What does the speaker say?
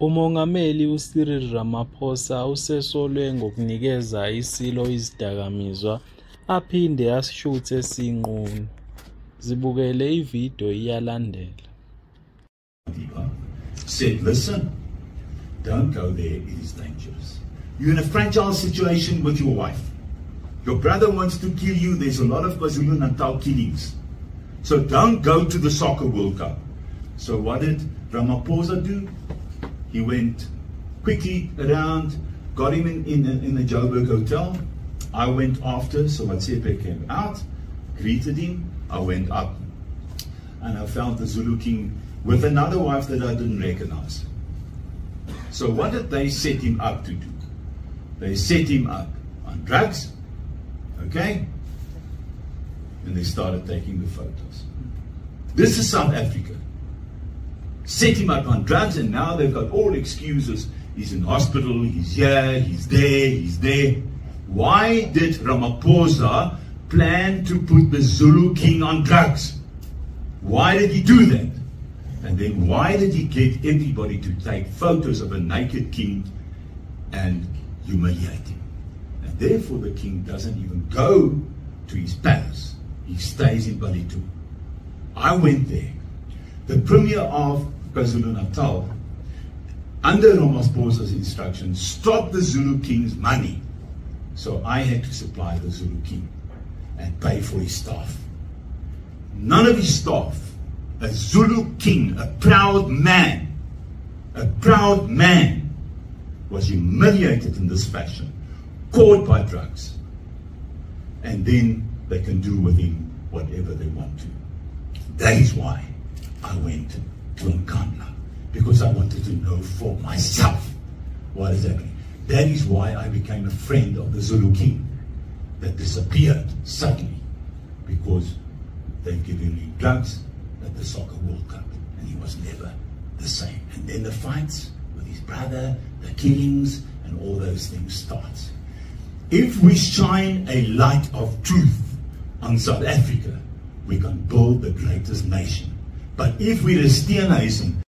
UMongameli uCyril Ramaphosa usesolwe ngokunikeza isilo izidakamizwa aphinde asishuthe sinqunu. Zibukele ividiyo iyalandela. Said, listen, don't go there, it is dangerous. You're in a fragile situation with your wife. Your brother wants to kill you. There's a lot of KwaZulu-Natal killings. So don't go to the Soccer World Cup. So what did Ramaphosa do? He went quickly around, got him in the Joburg hotel. I went after, so Matsepe came out, greeted him. I went up and I found the Zulu King with another wife that I didn't recognize. So what did they set him up to do? They set him up on drugs, okay? And they started taking the photos. This is South Africa. Set him up on drugs, and now they've got all excuses. He's in hospital, he's here, he's there, he's there. Why did Ramaphosa plan to put the Zulu King on drugs? Why did he do that? And then why did he get everybody to take photos of a naked king and humiliate him? And therefore the king doesn't even go to his palace. He stays in Ballito. I went there. The Premier of KwaZulu-Natal, under Ramaphosa's instructions, stopped the Zulu King's money. So I had to supply the Zulu King and pay for his staff. None of his staff, a Zulu King, a proud man, was humiliated in this fashion, caught by drugs, and then they can do with him whatever they want to. That is why I went to Nkandla, because I wanted to know for myself what is happening. That is why I became a friend of the Zulu King that disappeared suddenly, because they've given me drugs at the Soccer World Cup, and he was never the same. And then the fights with his brother, the killings, and all those things starts. If we shine a light of truth on South Africa, we can build the greatest nation. But if we resteenhuisen